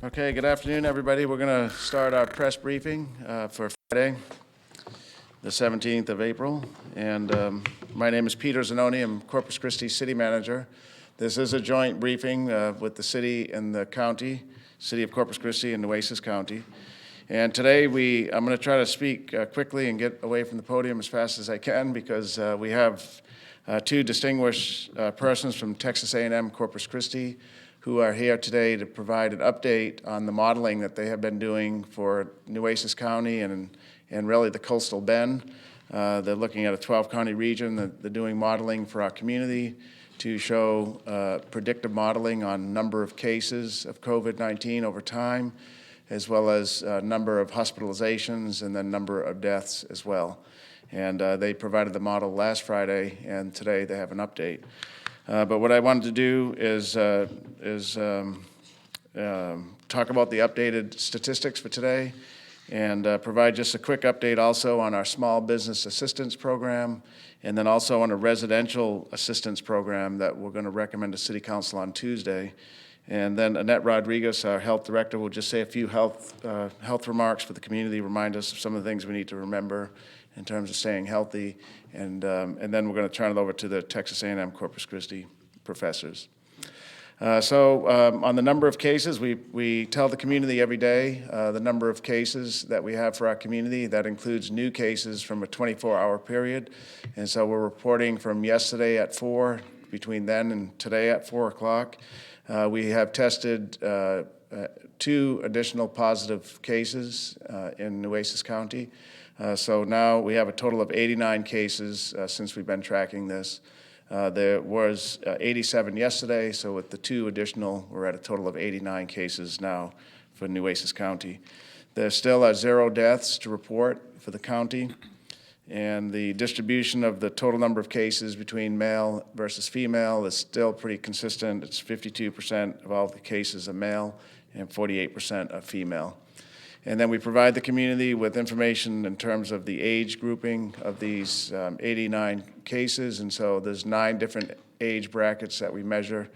Okay, good afternoon, everybody. We're going to start our press briefing for Friday, the 17th of April. And my name is Peter Zanoni. I'm Corpus Christi City Manager. This is a joint briefing with the city and the county, City of Corpus Christi and Nueces County. And today I'm going to try to speak quickly and get away from the podium as fast as I can because we have two distinguished persons from Texas A&M Corpus Christi who are here today to provide an update on the modeling that they have been doing for Nueces County and really the coastal bend. They're looking at a 12-county region. They're doing modeling for our community to show predictive modeling on number of cases of COVID-19 over time, as well as number of hospitalizations and then number of deaths as well. And they provided the model last Friday, and today they have an update. But what I wanted to do is talk about the updated statistics for today and provide just a quick update also on our small business assistance program and then also on a residential assistance program that we're going to recommend to City Council on Tuesday. And then Annette Rodriguez, our health director, will just say a few health remarks for the community, remind us of some of the things we need to remember in terms of staying healthy, and then we're going to turn it over to the Texas A&M Corpus Christi professors. So on the number of cases, we tell the community every day the number of cases that we have for our community. That includes new cases from a 24-hour period, and so we're reporting from yesterday at 4, between then and today at 4 o'clock. We have tested 2 additional positive cases in Nueces County. So now we have a total of 89 cases since we've been tracking this. There was 87 yesterday, so with the 2 additional, we're at a total of 89 cases now for Nueces County. There still are 0 deaths to report for the county, and the distribution of the total number of cases between male versus female is still pretty consistent. It's 52% of all the cases are male and 48% are female. And then we provide the community with information in terms of the age grouping of these 89 cases. And so there's 9 different age brackets that we measure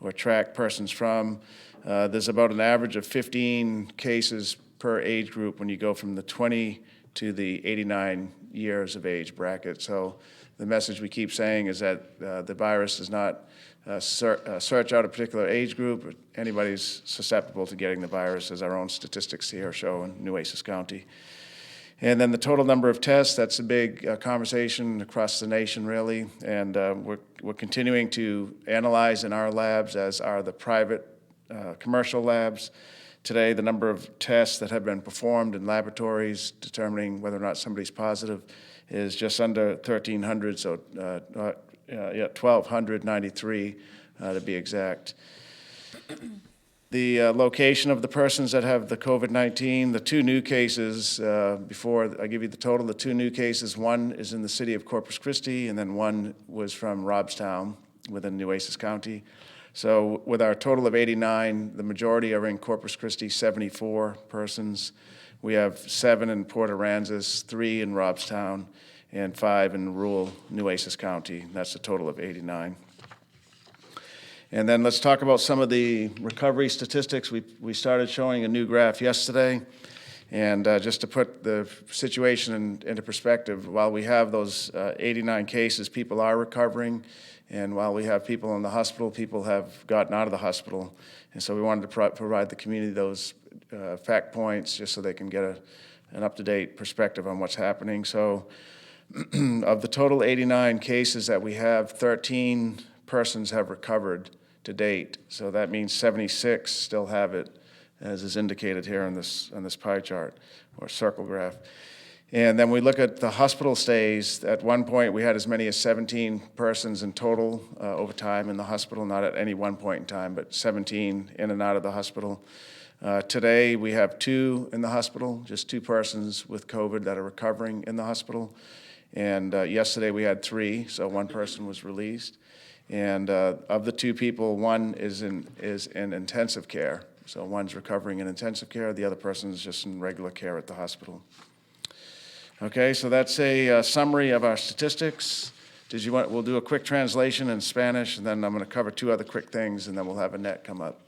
or track persons from. There's about an average of 15 cases per age group when you go from the 20 to the 89 years of age bracket. So the message we keep saying is that the virus does not search out a particular age group. Anybody's susceptible to getting the virus, as our own statistics here show in Nueces County. And then the total number of tests, that's a big conversation across the nation, really. And we're continuing to analyze in our labs, as are the private commercial labs. Today, the number of tests that have been performed in laboratories determining whether or not somebody's positive is just under 1,300, so 1,293 to be exact. The location of the persons that have the COVID-19, the 2 new cases, before I give you the total, the 2 new cases, one is in the city of Corpus Christi, and then one was from Robstown within Nueces County. So with our total of 89, the majority are in Corpus Christi, 74 persons. We have 7 in Port Aransas, 3 in Robstown, and 5 in rural Nueces County. That's a total of 89. And then let's talk about some of the recovery statistics. We started showing a new graph yesterday. And just to put the situation into perspective, while we have those 89 cases, people are recovering. And while we have people in the hospital, people have gotten out of the hospital. And so we wanted to provide the community those fact points just so they can get an up-to-date perspective on what's happening. So of the total 89 cases that we have, 13 persons have recovered to date. So that means 76 still have it, as is indicated here on this pie chart or circle graph. And then we look at the hospital stays. At one point, we had as many as 17 persons in total over time in the hospital, not at any one point in time, but 17 in and out of the hospital. Today, we have 2 in the hospital, just 2 persons with COVID that are recovering in the hospital. And yesterday, we had 3, so 1 person was released. And of the 2 people, 1 is in intensive care. So one's recovering in intensive care, the other person is just in regular care at the hospital. Okay, so that's a summary of our statistics. We'll do a quick translation in Spanish, and then I'm going to cover 2 other quick things, and then we'll have Annette come up.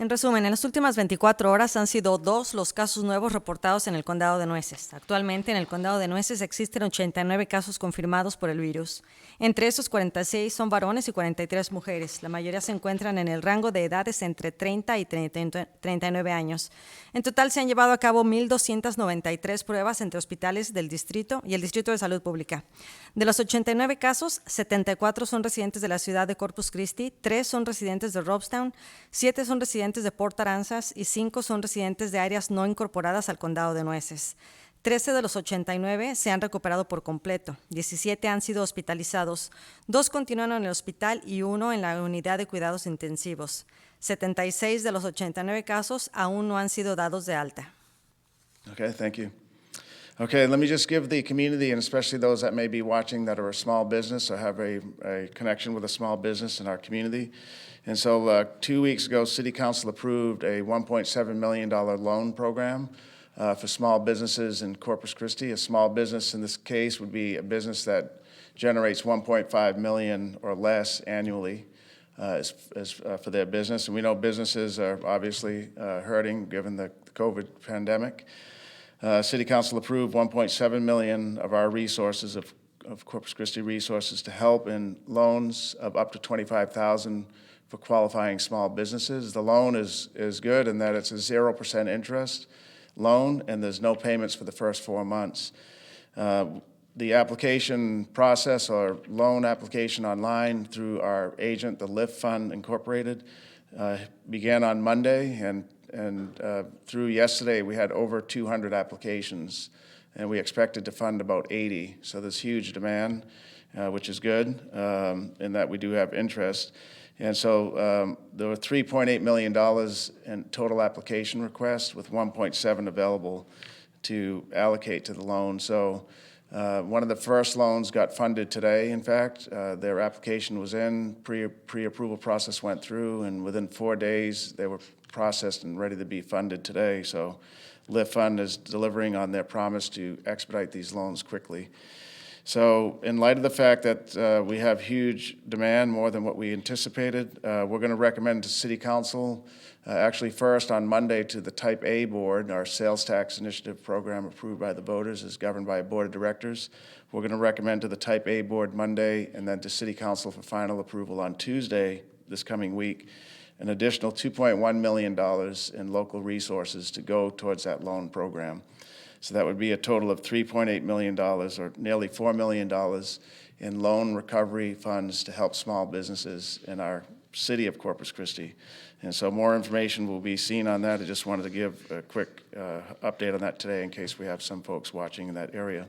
En resumen, en las últimas 24 horas han sido 2 los casos nuevos reportados en el condado de Nueces. Actualmente en el condado de Nueces existen 89 casos confirmados por el virus. Entre esos, 46 son varones y 43 mujeres. La mayoría se encuentran en el rango de edades entre 30 y 39 años. En total se han llevado a cabo 1,293 pruebas entre hospitales del distrito y el Distrito de Salud Pública. De los 89 casos, 74 son residentes de la ciudad de Corpus Christi, 3 son residentes de Robstown, 7 son residentes de Port Aransas y 5 son residentes de áreas no incorporadas al condado de Nueces. 13 de los 89 se han recuperado por completo, 17 han sido hospitalizados, 2 continúan en el hospital y 1 en la unidad de cuidados intensivos. 76 de los 89 casos aún no han sido dados de alta. Okay, thank you. Okay, let me just give the community, and especially those that may be watching that are a small business or have a connection with a small business in our community. And so 2 weeks ago, City Council approved a $1.7 million loan program for small businesses in Corpus Christi. A small business in this case would be a business that generates $1.5 million or less annually for their business. And we know businesses are obviously hurting given the COVID pandemic. City Council approved $1.7 million of our resources, of Corpus Christi resources, to help in loans of up to $25,000 for qualifying small businesses. The loan is good in that it's a 0% interest loan, and there's no payments for the first 4 months. The application process or loan application online through our agent, the Lift Fund Incorporated, began on Monday, and through yesterday we had over 200 applications, and we expected to fund about 80. So there's huge demand, which is good, in that we do have interest. And so there were $3.8 million in total application requests, with 1.7 available to allocate to the loan. So one of the first loans got funded today, in fact. Their application was in, pre-approval process went through, and within 4 days they were processed and ready to be funded today. So Lift Fund is delivering on their promise to expedite these loans quickly. So in light of the fact that we have huge demand, more than what we anticipated, we're going to recommend to City Council, actually first on Monday, to the Type A Board. Our sales tax initiative program approved by the voters is governed by a board of directors. We're going to recommend to the Type A Board Monday, and then to City Council for final approval on Tuesday this coming week, an additional $2.1 million in local resources to go towards that loan program. So that would be a total of $3.8 million, or nearly $4 million in loan recovery funds to help small businesses in our city of Corpus Christi. And so more information will be seen on that. I just wanted to give a quick update on that today in case we have some folks watching in that area.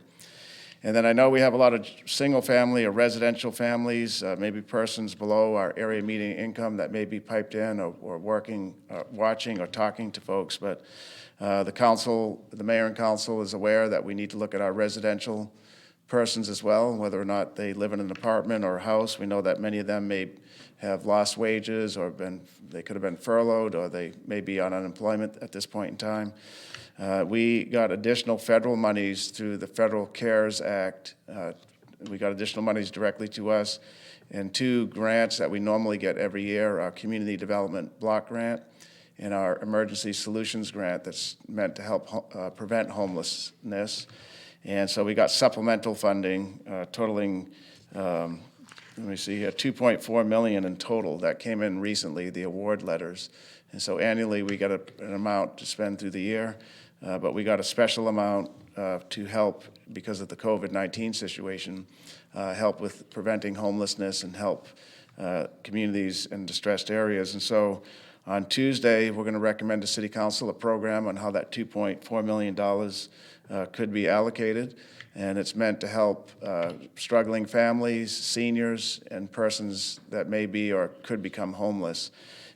And then I know we have a lot of single-family or residential families, maybe persons below our area median income that may be piped in or working, watching or talking to folks. But the council, the mayor and council is aware that we need to look at our residential persons as well, whether or not they live in an apartment or a house. We know that many of them may have lost wages, or they could have been furloughed, or they may be on unemployment at this point in time. We got additional federal monies through the Federal CARES Act. We got additional monies directly to us, and 2 grants that we normally get every year: our Community Development Block Grant and our Emergency Solutions Grant that's meant to help prevent homelessness. And so we got supplemental funding totaling, let me see here, $2.4 million in total that came in recently, the award letters. And so annually we get an amount to spend through the year, but we got a special amount to help, because of the COVID-19 situation, help with preventing homelessness and help communities in distressed areas. And so on Tuesday, we're going to recommend to City Council a program on how that $2.4 million could be allocated. And it's meant to help struggling families, seniors, and persons that may be or could become homeless.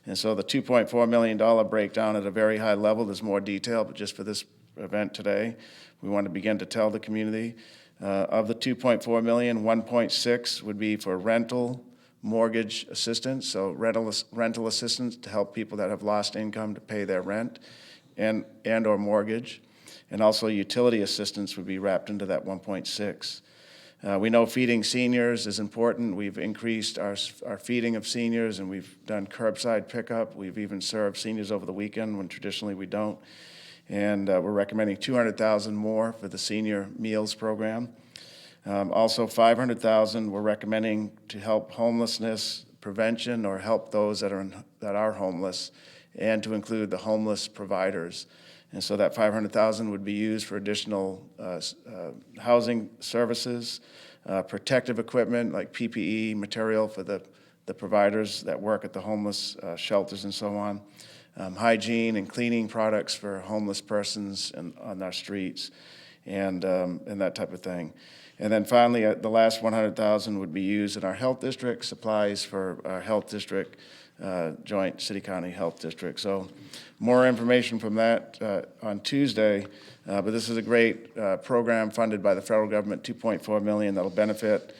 And so the $2.4 million breakdown at a very high level. There's more detail, but just for this event today, we want to begin to tell the community. Of the $2.4 million, $1.6 would be for rental, mortgage assistance, so rental assistance to help people that have lost income to pay their rent and or mortgage. And also utility assistance would be wrapped into that 1.6. We know feeding seniors is important. We've increased our feeding of seniors, and we've done curbside pickup. We've even served seniors over the weekend when traditionally we don't. And we're recommending $200,000 more for the senior meals program. Also, $500,000 we're recommending to help homelessness prevention or help those that are homeless, and to include the homeless providers. And so that $500,000 would be used for additional housing services, protective equipment like PPE material for the providers that work at the homeless shelters and so on, hygiene and cleaning products for homeless persons on our streets, and that type of thing. And then finally, the last $100,000 would be used in our health district, supplies for our health district, joint city-county health district. So more information from that on Tuesday, but this is a great program funded by the federal government, $2.4 million, that'll benefit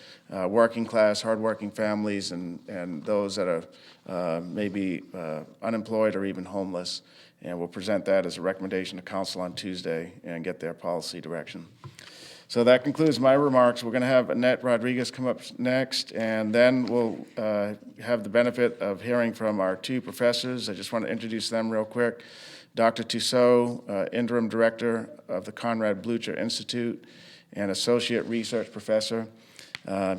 working class, hardworking families and those that are maybe unemployed or even homeless. And we'll present that as a recommendation to council on Tuesday and get their policy direction. So that concludes my remarks. We're going to have Annette Rodriguez come up next, and then we'll have the benefit of hearing from our two professors. I just want to introduce them real quick. Dr. Tussaud, Interim Director of the Conrad Blucher Institute and Associate Research Professor.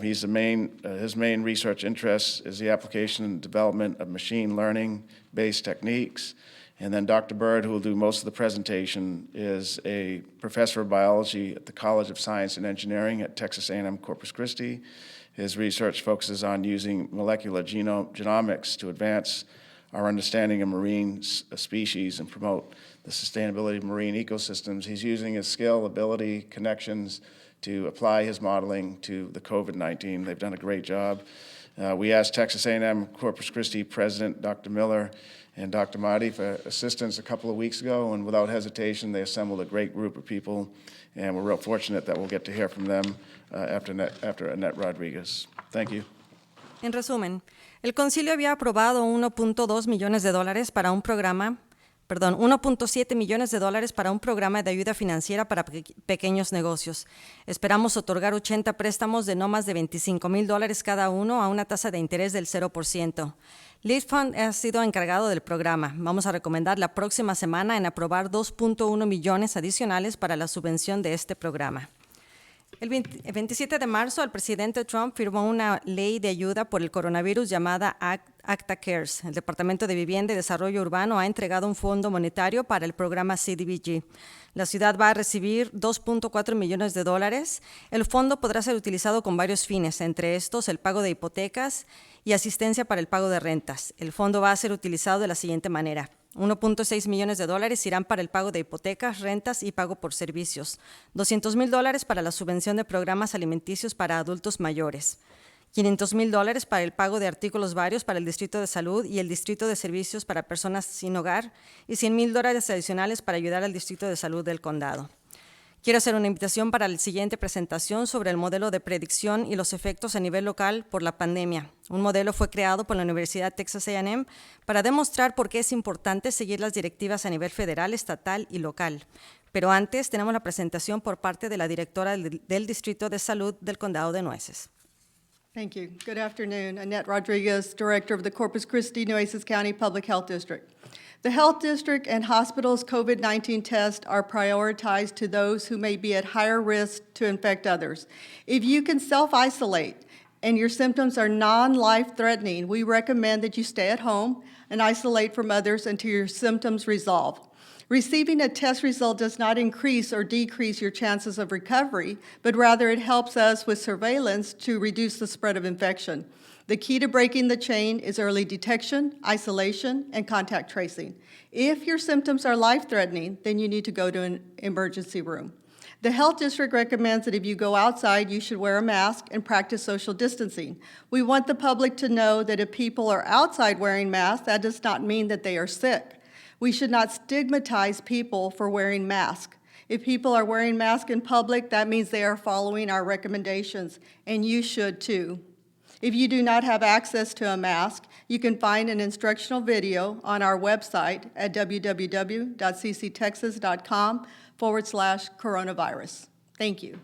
His main research interest is the application and development of machine learning-based techniques. And then Dr. Bird, who will do most of the presentation, is a professor of biology at the College of Science and Engineering at Texas A&M Corpus Christi. His research focuses on using molecular genomics to advance our understanding of marine species and promote the sustainability of marine ecosystems. He's using his skill, ability, connections to apply his modeling to the COVID-19. They've done a great job. We asked Texas A&M Corpus Christi President Dr. Miller and Dr. Mahdi for assistance a couple of weeks ago, and without hesitation, they assembled a great group of people, and we're real fortunate that we'll get to hear from them after Annette Rodriguez. Thank you. En resumen, el concilio había aprobado $1.2 millones para un programa, $1.7 millones para un programa de ayuda financiera para pequeños negocios. Esperamos otorgar 80 préstamos de no más de $25,000 cada uno a una tasa de interés del 0%. Lead Fund ha sido encargado del programa. Vamos a recomendar la próxima semana en aprobar 2.1 millones adicionales para la subvención de este programa. El 27 de marzo, el presidente Trump firmó una ley de ayuda por el coronavirus llamada ACTA CARES. El Departamento de Vivienda y Desarrollo Urbano ha entregado un fondo monetario para el programa CDBG. La ciudad va a recibir $2.4 millones. El fondo podrá ser utilizado con varios fines, entre estos el pago de hipotecas y asistencia para el pago de rentas. El fondo va a ser utilizado de la siguiente manera. $1.6 millones irán para el pago de hipotecas, rentas y pago por servicios. $200,000 para la subvención de programas alimenticios para adultos mayores. $500,000 para el pago de artículos varios para el Distrito de Salud y el Distrito de Servicios para Personas sin Hogar, y $100,000 adicionales para ayudar al Distrito de Salud del Condado. Quiero hacer una invitación para la siguiente presentación sobre el modelo de predicción y los efectos a nivel local por la pandemia. Un modelo fue creado por la Universidad Texas A&M para demostrar por qué es importante seguir las directivas a nivel federal, estatal y local. Pero antes tenemos la presentación por parte de la directora del Distrito de Salud del Condado de Nueces. Thank you. Good afternoon. Annette Rodriguez, Director of the Corpus Christi Nueces County Public Health District. The Health District and hospitals' COVID-19 tests are prioritized to those who may be at higher risk to infect others. If you can self-isolate and your symptoms are non-life-threatening, we recommend that you stay at home and isolate from others until your symptoms resolve. Receiving a test result does not increase or decrease your chances of recovery, but rather it helps us with surveillance to reduce the spread of infection. The key to breaking the chain is early detection, isolation, and contact tracing. If your symptoms are life-threatening, then you need to go to an emergency room. The health district recommends that if you go outside, you should wear a mask and practice social distancing. We want the public to know that if people are outside wearing masks, that does not mean that they are sick. We should not stigmatize people for wearing masks. If people are wearing masks in public, that means they are following our recommendations, and you should too. If you do not have access to a mask, you can find an instructional video on our website at www.cctexas.com/coronavirus. Thank you.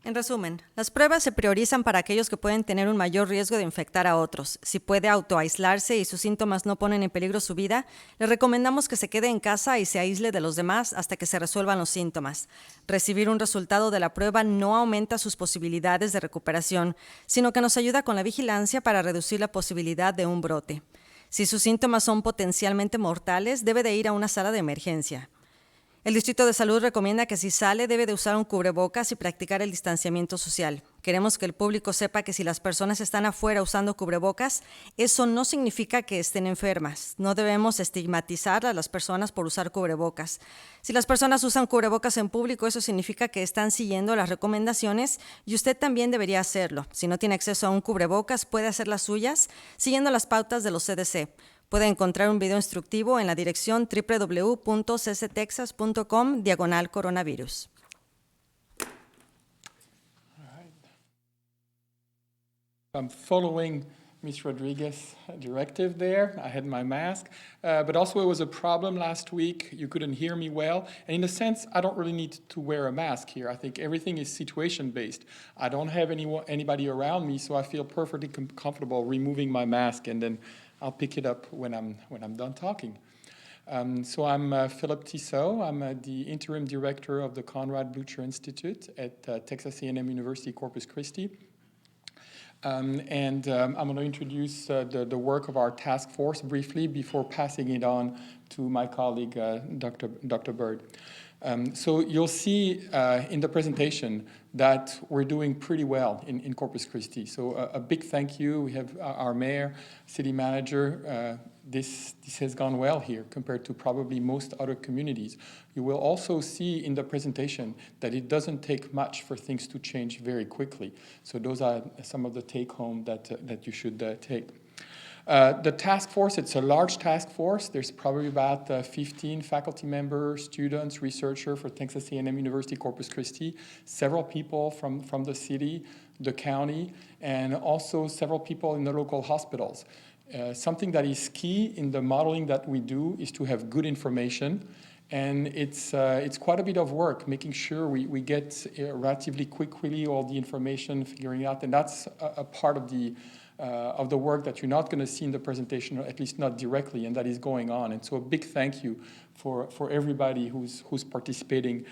En resumen, las pruebas se priorizan para aquellos que pueden tener un mayor riesgo de infectar a otros. Si puede autoaislarse y sus síntomas no ponen en peligro su vida, le recomendamos que se quede en casa y se aísle de los demás hasta que se resuelvan los síntomas. Recibir un resultado de la prueba no aumenta sus posibilidades de recuperación, sino que nos ayuda con la vigilancia para reducir la posibilidad de un brote. Si sus síntomas son potencialmente mortales, debe de ir a una sala de emergencia. El Distrito de Salud recomienda que si sale debe de usar un cubrebocas y practicar el distanciamiento social. Queremos que el público sepa que si las personas están afuera usando cubrebocas, eso no significa que estén enfermas. No debemos estigmatizar a las personas por usar cubrebocas. Si las personas usan cubrebocas en público, eso significa que están siguiendo las recomendaciones y usted también debería hacerlo. Si no tiene acceso a un cubrebocas, puede hacer las suyas siguiendo las pautas de los CDC. Puede encontrar un video instructivo en la dirección www.cctexas.com/coronavirus. I'm following Ms. Rodriguez's directive there. I had my mask, but also it was a problem last week. You couldn't hear me well. And in a sense, I don't really need to wear a mask here. I think everything is situation-based. I don't have anybody around me, so I feel perfectly comfortable removing my mask, and then I'll pick it up when I'm done talking. So I'm Philip Tissot. I'm the interim director of the Conrad Blucher Institute at Texas A&M University Corpus Christi. I'm going to introduce the work of our task force briefly before passing it on to my colleague, Dr. Bird. So you'll see in the presentation that we're doing pretty well in Corpus Christi. So a big thank you. We have our mayor, city manager. This has gone well here compared to probably most other communities. You will also see in the presentation that it doesn't take much for things to change very quickly. So those are some of the take-home that you should take. The task force, it's a large task force. There's probably about 15 faculty members, students, researchers for Texas A&M University Corpus Christi, several people from the city, the county, and also several people in the local hospitals. Something that is key in the modeling that we do is to have good information. And it's quite a bit of work, making sure we get relatively quickly all the information, figuring out, and that's a part of the work that you're not going to see in the presentation, or at least not directly, and that is going on. And so a big thank you for everybody who's participating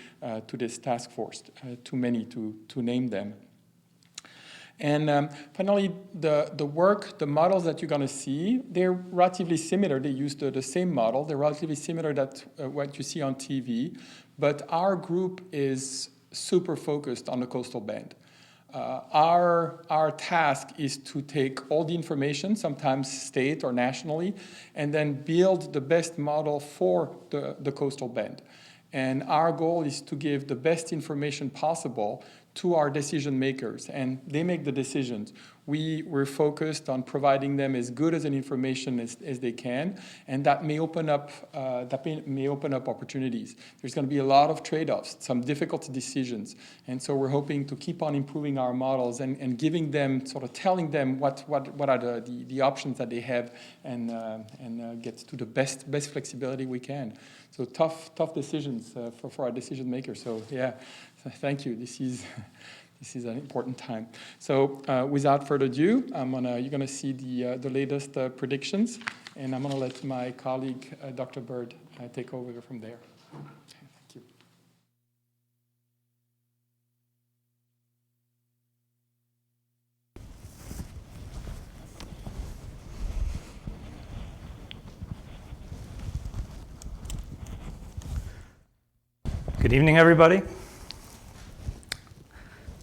to this task force, too many to name them. And finally, the work, the models that you're going to see, they're relatively similar. They use the same model. They're relatively similar to what you see on TV. But our group is super focused on the coastal bend. Our task is to take all the information, sometimes state or nationally, and then build the best model for the coastal bend. And our goal is to give the best information possible to our decision makers, and they make the decisions. We're focused on providing them as good as an information as they can, and that may open up opportunities. There's going to be a lot of trade-offs, some difficult decisions, and so we're hoping to keep on improving our models and giving them, sort of telling them what are the options that they have, and get to the best flexibility we can. So tough decisions for our decision makers. So yeah, thank you. This is an important time. So without further ado, you're gonna see the latest predictions, and I'm gonna let my colleague Dr. Bird take over from there. Thank you. Good evening, everybody.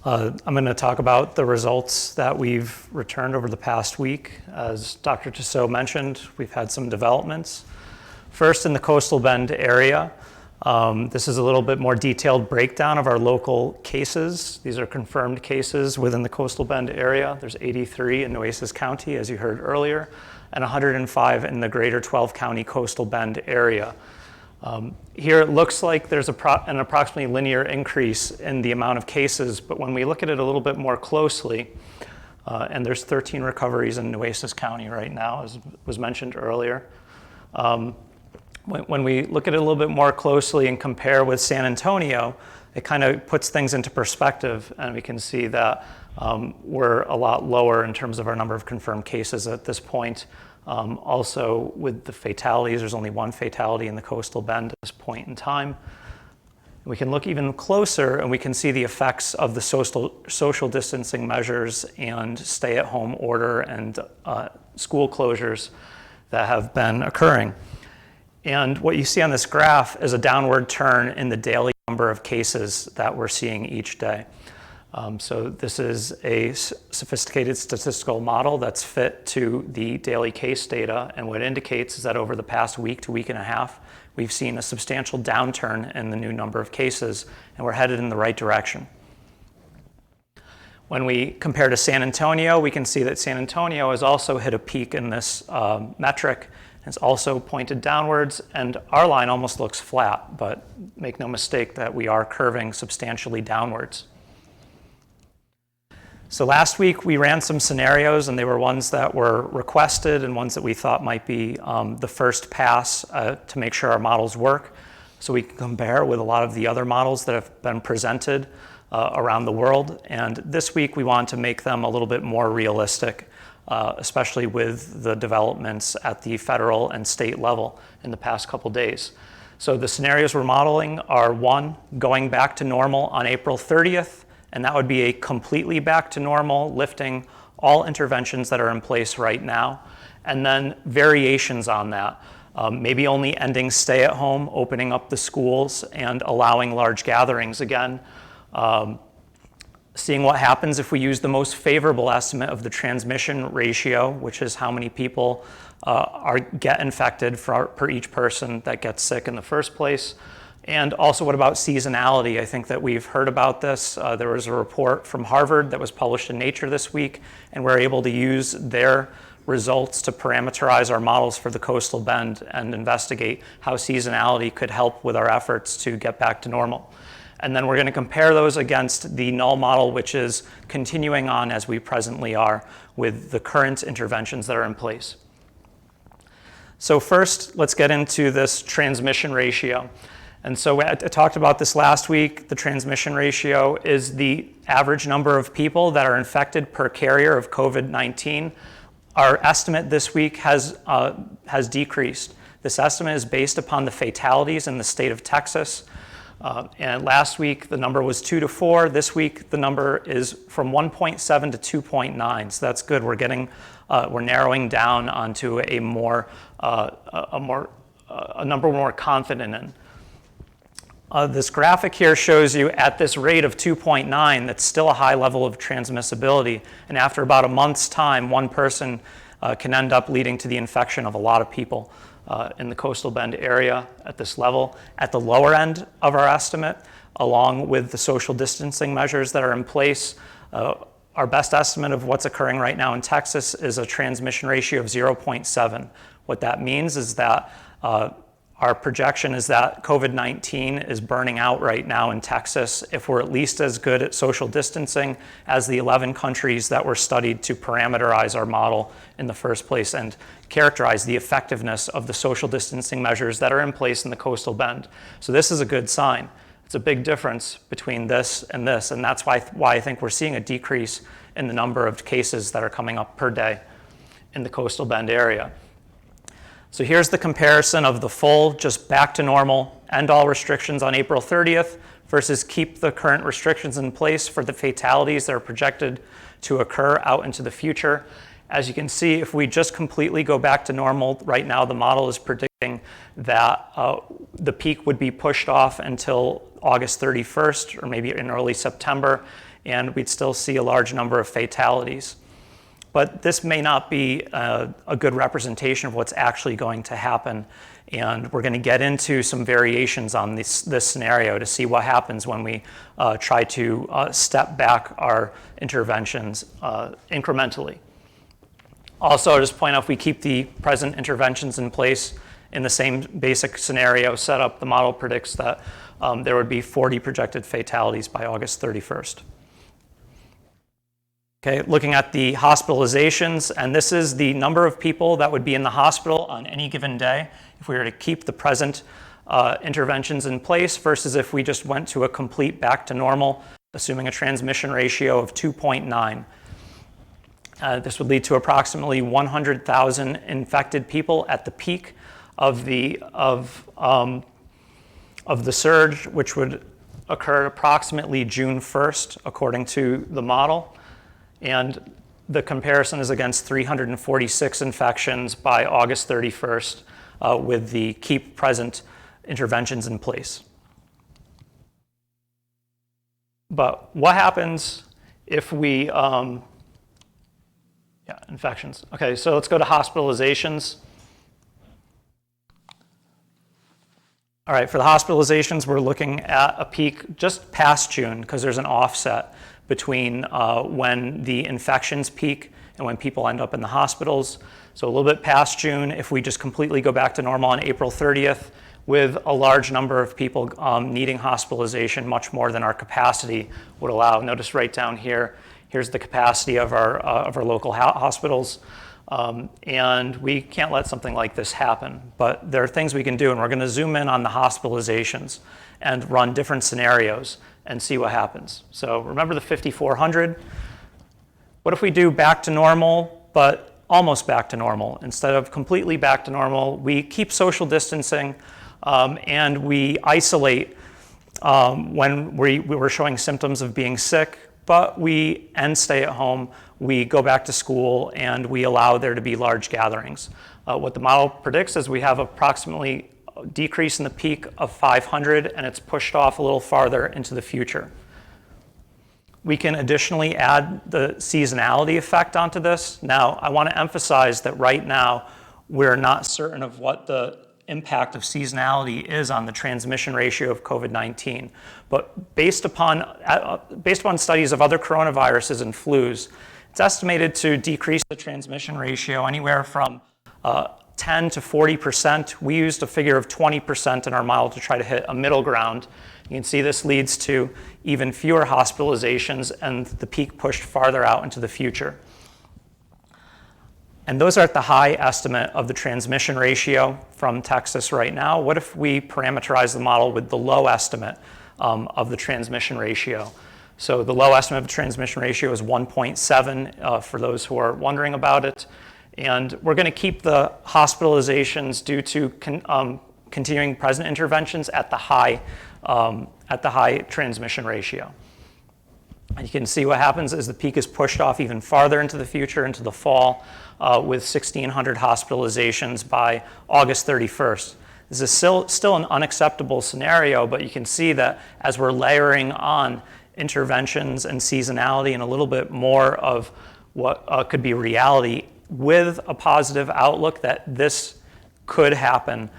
I'm going to talk about the results that we've returned over the past week. As Dr. Tissot mentioned, we've had some developments. First, in the Coastal Bend area, this is a little bit more detailed breakdown of our local cases. These are confirmed cases within the Coastal Bend area. There's 83 in Nueces County, as you heard earlier, and 105 in the greater 12-county Coastal Bend area. Here it looks like there's an approximately linear increase in the amount of cases, but when we look at it a little bit more closely, and there's 13 recoveries in Nueces County right now, as was mentioned earlier. When we look at it a little bit more closely and compare with San Antonio, it kind of puts things into perspective, and we can see that we're a lot lower in terms of our number of confirmed cases at this point. Also, with the fatalities, there's only one fatality in the coastal bend at this point in time. We can look even closer and we can see the effects of the social distancing measures and stay-at-home order and school closures that have been occurring. And what you see on this graph is a downward turn in the daily number of cases that we're seeing each day. So this is a sophisticated statistical model that's fit to the daily case data, and what it indicates is that over the past week to week and a half, we've seen a substantial downturn in the new number of cases, and we're headed in the right direction. When we compare to San Antonio, we can see that San Antonio has also hit a peak in this metric. It's also pointed downwards, and our line almost looks flat, but make no mistake that we are curving substantially downwards. So last week we ran some scenarios, and they were ones that were requested and ones that we thought might be the first pass to make sure our models work. So we can compare with a lot of the other models that have been presented around the world. And this week we want to make them a little bit more realistic, especially with the developments at the federal and state level in the past couple days. So the scenarios we're modeling are: one, going back to normal on April 30th, and that would be a completely back to normal, lifting all interventions that are in place right now, and then variations on that. Maybe only ending stay at home, opening up the schools, and allowing large gatherings again. Seeing what happens if we use the most favorable estimate of the transmission ratio, which is how many people get infected per each person that gets sick in the first place. And also, what about seasonality? I think that we've heard about this. There was a report from Harvard that was published in Nature this week, and we're able to use their results to parameterize our models for the coastal bend and investigate how seasonality could help with our efforts to get back to normal. And then we're going to compare those against the null model, which is continuing on as we presently are with the current interventions that are in place. So first, let's get into this transmission ratio. And so I talked about this last week. The transmission ratio is the average number of people that are infected per carrier of COVID-19. Our estimate this week has decreased. This estimate is based upon the fatalities in the state of Texas. And last week, the number was 2 to 4. This week, the number is from 1.7 to 2.9. So that's good. We're narrowing down onto a number we're more confident in. This graphic here shows you at this rate of 2.9, that's still a high level of transmissibility. And after about a month's time, one person can end up leading to the infection of a lot of people in the coastal bend area at this level. At the lower end of our estimate, along with the social distancing measures that are in place, our best estimate of what's occurring right now in Texas is a transmission ratio of 0.7. What that means is that our projection is that COVID-19 is burning out right now in Texas if we're at least as good at social distancing as the 11 countries that were studied to parameterize our model in the first place and characterize the effectiveness of the social distancing measures that are in place in the coastal bend. So this is a good sign. It's a big difference between this, and that's why I think we're seeing a decrease in the number of cases that are coming up per day in the coastal bend area. So here's the comparison of the full, just back to normal, end all restrictions on April 30th versus keep the current restrictions in place for the fatalities that are projected to occur out into the future. As you can see, if we just completely go back to normal, right now the model is predicting that the peak would be pushed off until August 31st or maybe in early September, and we'd still see a large number of fatalities. But this may not be a good representation of what's actually going to happen. And we're going to get into some variations on this scenario to see what happens when we try to step back our interventions incrementally. Also, I'll just point out, if we keep the present interventions in place in the same basic scenario setup, the model predicts that there would be 40 projected fatalities by August 31st. Okay, looking at the hospitalizations, and this is the number of people that would be in the hospital on any given day if we were to keep the present interventions in place versus if we just went to a complete back to normal, assuming a transmission ratio of 2.9. This would lead to approximately 100,000 infected people at the peak of the surge, which would occur approximately June 1st, according to the model. And the comparison is against 346 infections by August 31st with the keep present interventions in place. But what happens if we, infections. Okay, so let's go to hospitalizations. All right, for the hospitalizations, we're looking at a peak just past June because there's an offset between when the infections peak and when people end up in the hospitals. So a little bit past June, if we just completely go back to normal on April 30th, with a large number of people needing hospitalization, much more than our capacity would allow. Notice right down here, here's the capacity of our local hospitals. And we can't let something like this happen. But there are things we can do, and we're going to zoom in on the hospitalizations and run different scenarios and see what happens. So remember the 5,400? What if we do back to normal, but almost back to normal? Instead of completely back to normal, we keep social distancing and we isolate when we were showing symptoms of being sick, but we stay at home, we go back to school, and we allow there to be large gatherings. What the model predicts is we have approximately a decrease in the peak of 500, and it's pushed off a little farther into the future. We can additionally add the seasonality effect onto this. Now, I want to emphasize that right now, we're not certain of what the impact of seasonality is on the transmission ratio of COVID-19. But based upon studies of other coronaviruses and flus, it's estimated to decrease the transmission ratio anywhere from 10 to 40%. We used a figure of 20% in our model to try to hit a middle ground. You can see this leads to even fewer hospitalizations and the peak pushed farther out into the future. And those are at the high estimate of the transmission ratio from Texas right now. What if we parameterize the model with the low estimate of the transmission ratio? So the low estimate of the transmission ratio is 1.7 for those who are wondering about it. And we're going to keep the hospitalizations due to continuing present interventions at the high transmission ratio. And you can see what happens as the peak is pushed off even farther into the future, into the fall, with 1,600 hospitalizations by August 31st. This is still an unacceptable scenario, but you can see that as we're layering on interventions and seasonality and a little bit more of what could be reality with a positive outlook that this could happen,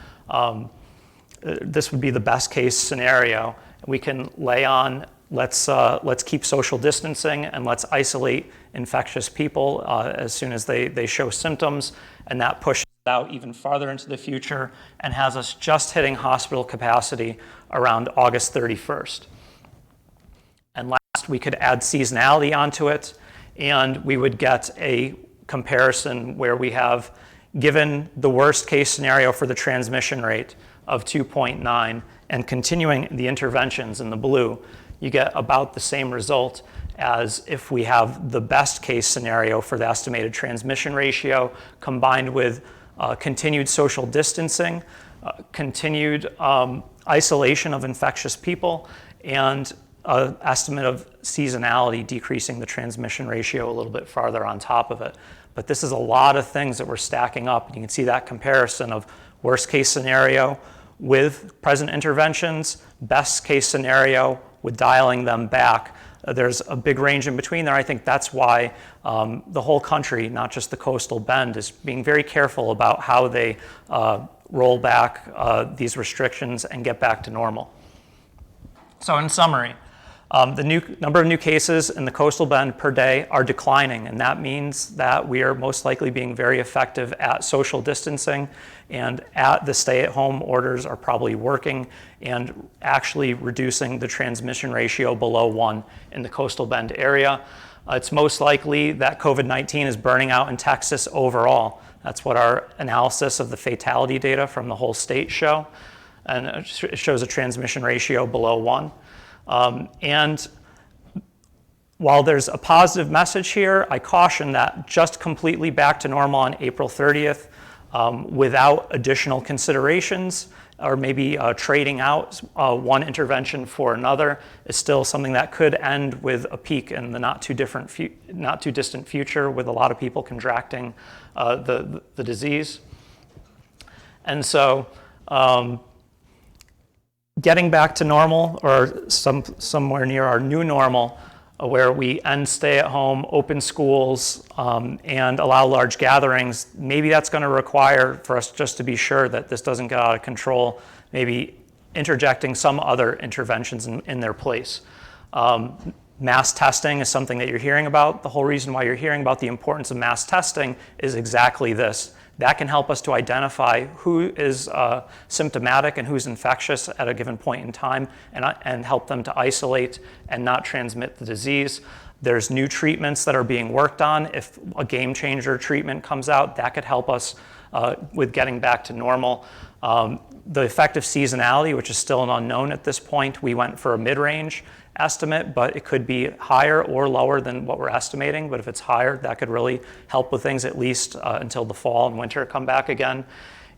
this would be the best case scenario. We can lay on, let's keep social distancing and let's isolate infectious people as soon as they show symptoms, and that pushes out even farther into the future and has us just hitting hospital capacity around August 31st. And last, we could add seasonality onto it, and we would get a comparison where we have, given the worst case scenario for the transmission rate of 2.9 and continuing the interventions in the blue, you get about the same result as if we have the best case scenario for the estimated transmission ratio combined with continued social distancing, continued isolation of infectious people, and an estimate of seasonality decreasing the transmission ratio a little bit farther on top of it. But this is a lot of things that we're stacking up. And you can see that comparison of worst case scenario with present interventions, best case scenario with dialing them back. There's a big range in between there. I think that's why the whole country, not just the coastal bend, is being very careful about how they roll back these restrictions and get back to normal. So in summary, the number of new cases in the coastal bend per day are declining, and that means that we are most likely being very effective at social distancing, and at the stay-at-home orders are probably working and actually reducing the transmission ratio below 1 in the coastal bend area. It's most likely that COVID-19 is burning out in Texas overall. That's what our analysis of the fatality data from the whole state show. and it shows a transmission ratio below 1. And while there's a positive message here, I caution that just completely back to normal on April 30th without additional considerations or maybe trading out one intervention for another is still something that could end with a peak in the not too distant future with a lot of people contracting the disease. And so getting back to normal or somewhere near our new normal where we end stay-at-home, open schools, and allow large gatherings, maybe that's going to require for us just to be sure that this doesn't get out of control, maybe interjecting some other interventions in their place. Mass testing is something that you're hearing about. The whole reason why you're hearing about the importance of mass testing is exactly this. That can help us to identify who is symptomatic and who's infectious at a given point in time and help them to isolate and not transmit the disease. There's new treatments that are being worked on. If a game changer treatment comes out, that could help us with getting back to normal. The effective seasonality, which is still an unknown at this point, we went for a mid-range estimate, but it could be higher or lower than what we're estimating. But if it's higher, that could really help with things at least until the fall and winter come back again.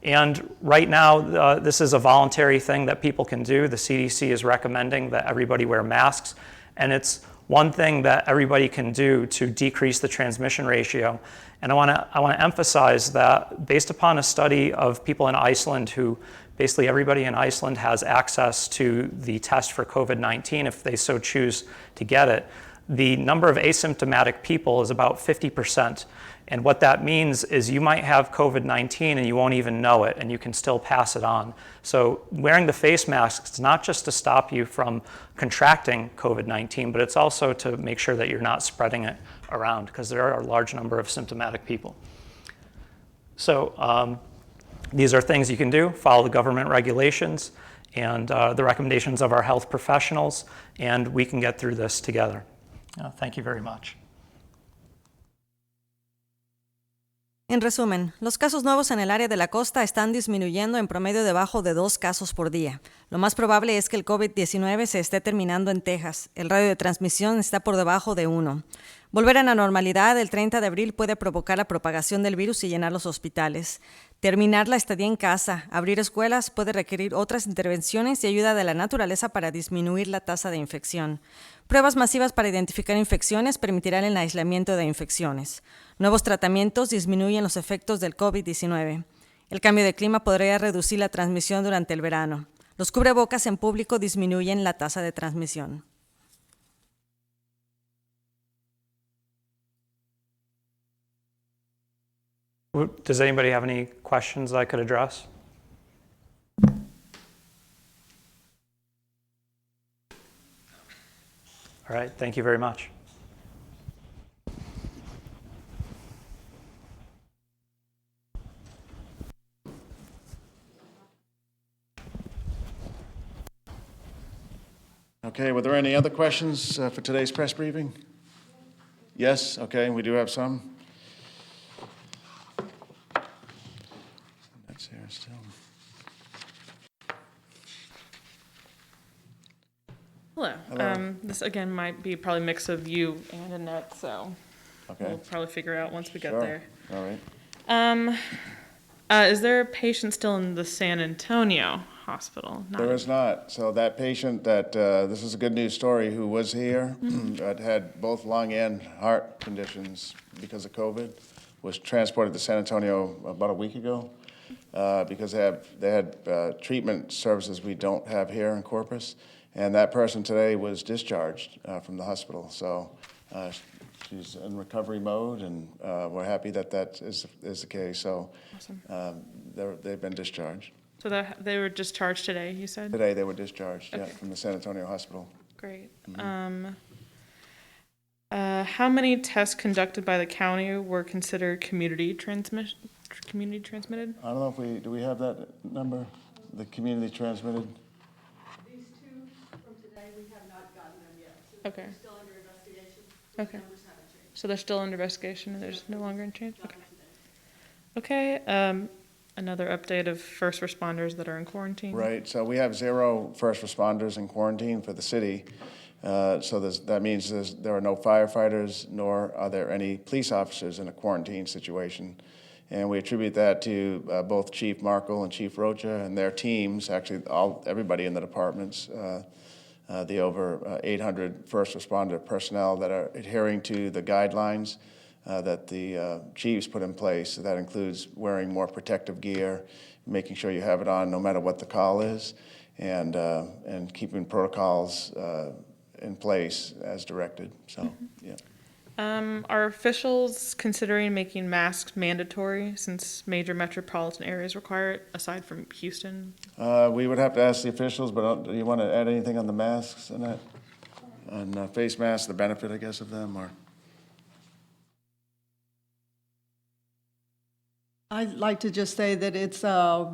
And right now, this is a voluntary thing that people can do. The CDC is recommending that everybody wear masks. And it's one thing that everybody can do to decrease the transmission ratio. And I want to emphasize that based upon a study of people in Iceland who basically everybody in Iceland has access to the test for COVID-19 if they so choose to get it. The number of asymptomatic people is about 50%. And what that means is you might have COVID-19 and you won't even know it, and you can still pass it on. So wearing the face mask is not just to stop you from contracting COVID-19, but it's also to make sure that you're not spreading it around, because there are a large number of symptomatic people. So these are things you can do. Follow the government regulations and the recommendations of our health professionals, and we can get through this together. Thank you very much. En resumen, los casos nuevos en el área de la costa están disminuyendo en promedio debajo de 2 casos por día. Lo más probable es que el COVID-19 se esté terminando en Texas. El radio de transmisión está por debajo de 1. Volver a la normalidad el 30 de abril puede provocar la propagación del virus y llenar los hospitales. Terminar la estadía en casa, abrir escuelas puede requerir otras intervenciones y ayuda de la naturaleza para disminuir la tasa de infección. Pruebas masivas para identificar infecciones permitirán el aislamiento de infecciones. Nuevos tratamientos disminuyen los efectos del COVID-19. El cambio de clima podría reducir la transmisión durante el verano. Los cubrebocas en público disminuyen la tasa de transmisión. Does anybody have any questions that I could address? All right, thank you very much. Okay, were there any other questions for today's press briefing? Yes, okay, we do have some. That's here still. Hello. Hello. This again might be probably a mix of you and Annette, so Okay, we'll probably figure out once we get sure. there. All right. Is there a patient still in the San Antonio hospital? There is not. So that patient that, this is a good news story, who was here, that had both lung and heart conditions because of COVID, was transported to San Antonio about a week ago because they had treatment services we don't have here in Corpus. And that person today was discharged from the hospital. So she's in recovery mode, and we're happy that that is the case. So Awesome. they've been discharged. So they were discharged today, you said? Today they were discharged, yeah, Okay. from the San Antonio hospital. Great. How many tests conducted by the county were considered community transmitted? I don't know if do we have that number, the community transmitted? These two from today, we have not gotten them yet. So Okay. they're still under investigation. Okay. Numbers haven't changed. So they're still under investigation and there's no longer a change? Okay. Okay. another update of first responders that are in quarantine? Right, so we have 0 first responders in quarantine for the city. That means there are no firefighters, nor are there any police officers in a quarantine situation. And we attribute that to both Chief Markle and Chief Rocha and their teams, actually everybody in the departments, the over 800 first responder personnel that are adhering to the guidelines that the chiefs put in place. So that includes wearing more protective gear, making sure you have it on no matter what the call is, and keeping protocols in place as directed. So, yeah. Are officials considering making masks mandatory since major metropolitan areas require it, aside from Houston? We would have to ask the officials, but do you want to add anything on the masks and that? On face masks, the benefit, I guess, of them, or? I'd like to just say that it's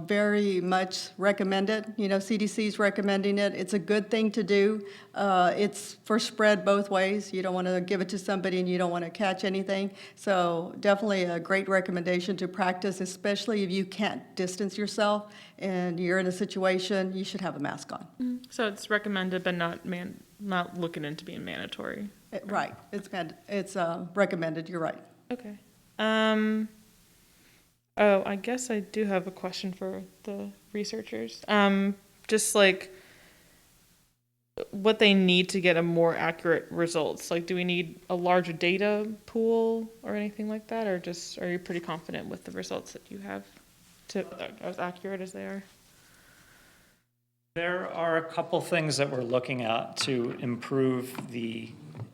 very much recommended. You know, CDC's recommending it. It's a good thing to do. It's for spread both ways. You don't want to give it to somebody and you don't want to catch anything. So definitely a great recommendation to practice, especially if you can't distance yourself and you're in a situation, you should have a mask on. So it's recommended, but not looking into being mandatory. Right. It's recommended. You're right. Okay. Oh, I guess I do have a question for the researchers. Just like what they need to get a more accurate results. Like, do we need a larger data pool or anything like that? Or just, are you pretty confident with the results that you have as accurate as they are? There are a couple things that we're looking at to improve the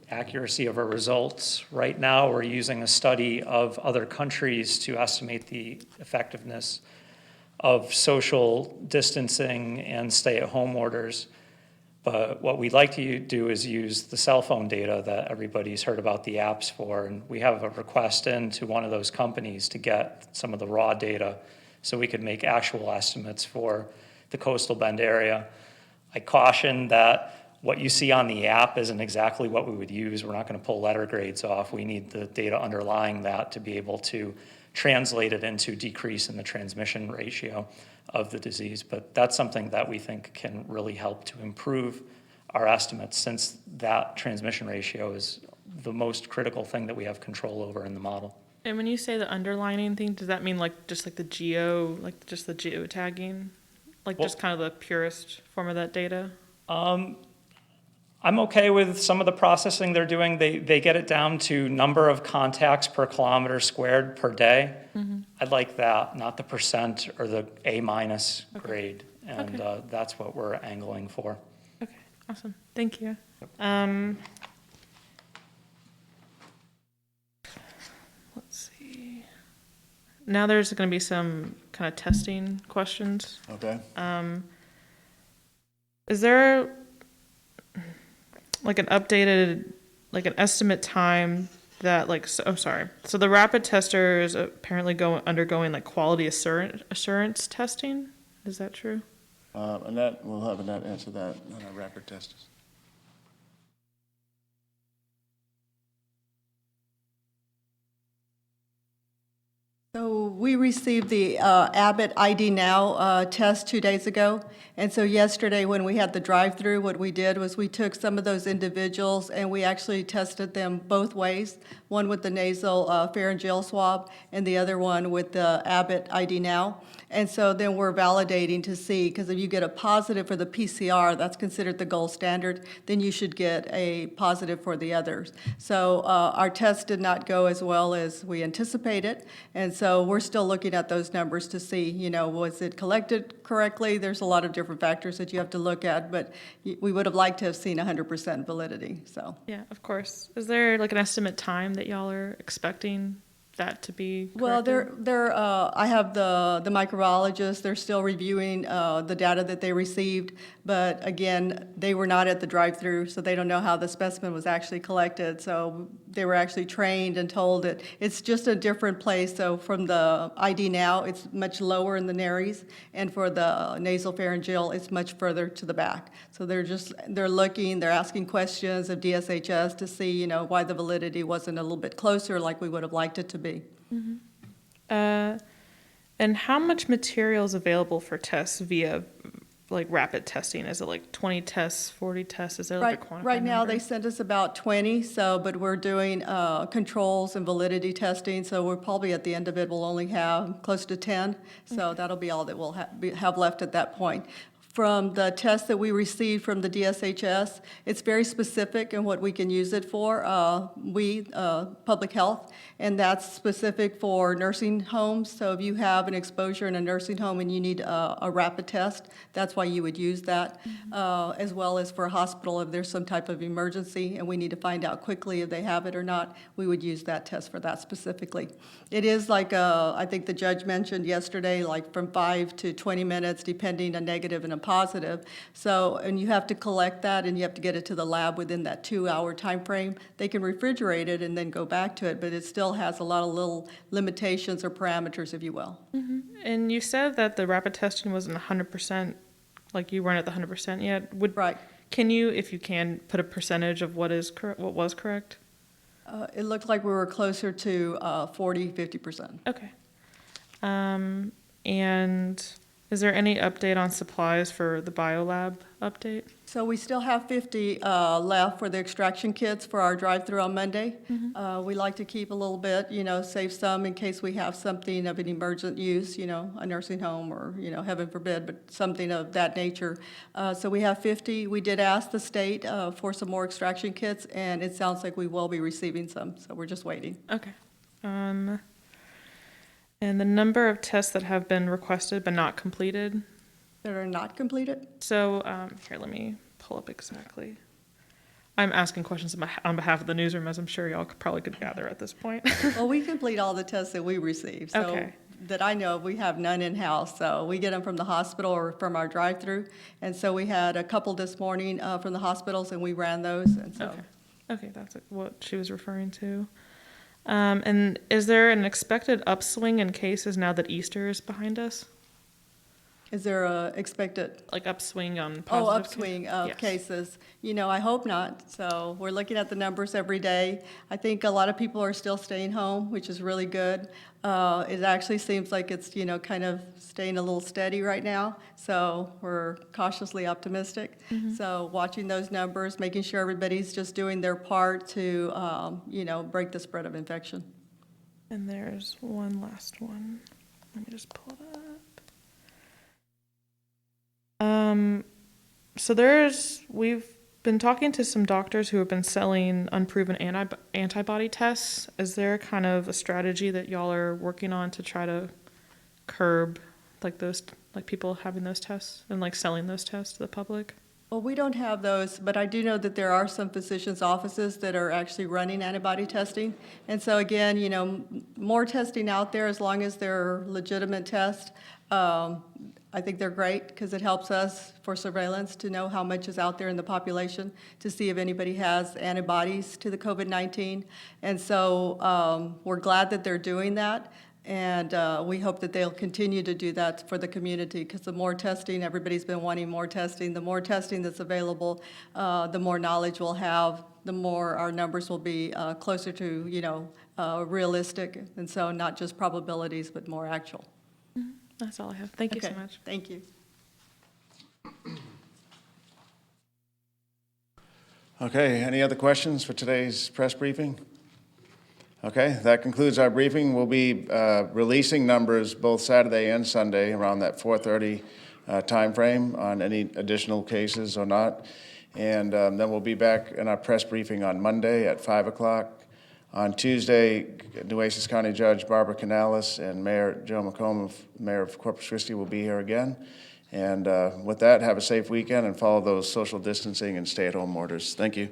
accuracy of our results. Right now, we're using a study of other countries to estimate the effectiveness of social distancing and stay-at-home orders. But what we'd like to do is use the cell phone data that everybody's heard about the apps for, and we have a request into one of those companies to get some of the raw data so we could make actual estimates for the Coastal Bend area. I caution that what you see on the app isn't exactly what we would use. We're not going to pull letter grades off. We need the data underlying that to be able to translate it into decrease in the transmission ratio of the disease. But that's something that we think can really help to improve our estimates, since that transmission ratio is the most critical thing that we have control over in the model. And when you say the underlining thing, does that mean just the geotagging? Just kind of the purest form of that data? I'm okay with some of the processing they're doing. They get it down to number of contacts per kilometer squared per day. Mm-hmm. I'd like that, not the percent or the A- grade. And that's what we're angling for. Okay, awesome. Thank you. Let's see. Now there's going to be some kind of testing questions. Okay. Is there an updated, an estimate time that so the rapid tester is apparently undergoing quality assurance testing? Is that true? Annette, we'll have Annette answer that on our rapid testers. So we received the Abbott ID Now test 2 days ago. And so yesterday when we had the drive-through, what we did was we took some of those individuals and we actually tested them both ways, one with the nasal pharyngeal swab and the other one with the Abbott ID Now. And so then we're validating to see, because if you get a positive for the PCR, that's considered the gold standard, then you should get a positive for the others. So our test did not go as well as we anticipated. And so we're still looking at those numbers to see, was it collected correctly? There's a lot of different factors that you have to look at, but we would have liked to have seen 100% validity, so. Yeah, of course. Is there an estimate time that y'all are expecting that to be corrected? Well, I have the microbiologists. They're still reviewing the data that they received, but again, they were not at the drive-through, so they don't know how the specimen was actually collected. So they were actually trained and told that it's just a different place. So from the ID Now, it's much lower in the nares, and for the nasal pharyngeal, it's much further to the back. So they're looking, they're asking questions of DSHS to see, why the validity wasn't a little bit closer like we would have liked it to be. Mm-hmm. And how much material is available for tests via like rapid testing? Is it like 20 tests, 40 tests? Is there like a quantified Right now, number? they sent us about 20, but we're doing controls and validity testing, so we're probably at the end of it, we'll only have close to 10, so that'll be all that we'll have left at that point. From the tests that we received from the DSHS, it's very specific in what we can use it for, public health, and that's specific for nursing homes. So if you have an exposure in a nursing home and you need a rapid test, that's why you would use that, as well as for a hospital if there's some type of emergency and we need to find out quickly if they have it or not, we would use that test for that specifically. It is like, I think the judge mentioned yesterday, like from 5 to 20 minutes, depending on negative and a positive. So, and you have to collect that and you have to get it to the lab within that 2-hour time frame. They can refrigerate it and then go back to it, but it still has a lot of little limitations or parameters, if you will. And you said that the rapid testing wasn't 100%, like you weren't at the 100% yet. Right. Can you, if you can, put a percentage of what is correct, what was correct? It looked like we were closer to 40, 50%. Okay. And is there any update on supplies for the biolab update? So we still have 50 left for the extraction kits for our drive-through on Monday. We like to keep a little bit, save some in case we have something of an emergent use, a nursing home or, heaven forbid, but something of that nature. So we have 50. We did ask the state for some more extraction kits, and it sounds like we will be receiving some, so we're just waiting. Okay. And the number of tests that have been requested but not completed? That are not completed? So, here, let me pull up exactly. I'm asking questions on behalf of the newsroom, as I'm sure y'all probably could gather at this point. Well, we complete all the tests that we receive. So Okay. that I know of, we have none in-house. So we get them from the hospital or from our drive-through. And so we had a couple this morning from the hospitals, and we ran those. And so. Okay, that's what she was referring to. And is there an expected upswing in cases now that Easter is behind us? Is there a expected, Like upswing on positive upswing of Yes. cases? I hope not. So we're looking at the numbers every day. I think a lot of people are still staying home, which is really good. It actually seems like it's, kind of staying a little steady right now. So we're cautiously optimistic. So watching those numbers, making sure everybody's just doing their part to, break the spread of infection. And there's one last one. Let me just pull it up. So we've been talking to some doctors who have been selling unproven antibody tests. Is there kind of a strategy that y'all are working on to try to curb people having those tests and selling those tests to the public? Well, we don't have those, but I do know that there are some physicians' offices that are actually running antibody testing. And so again, more testing out there as long as they're legitimate tests. I think they're great because it helps us for surveillance to know how much is out there in the population to see if anybody has antibodies to the COVID-19. And so we're glad that they're doing that. And we hope that they'll continue to do that for the community because the more testing, everybody's been wanting more testing. The more testing that's available, the more knowledge we'll have, the more our numbers will be closer to, realistic. And so not just probabilities, but more actual. That's all I have. Thank you so much. Thank you. Okay, any other questions for today's press briefing? Okay, that concludes our briefing. We'll be releasing numbers both Saturday and Sunday around that 4:30 timeframe on any additional cases or not. And then we'll be back in our press briefing on Monday at 5 o'clock. On Tuesday, Nueces County Judge Barbara Canales and Mayor Joe McComb, Mayor of Corpus Christi, will be here again. And with that, have a safe weekend and follow those social distancing and stay-at-home orders. Thank you.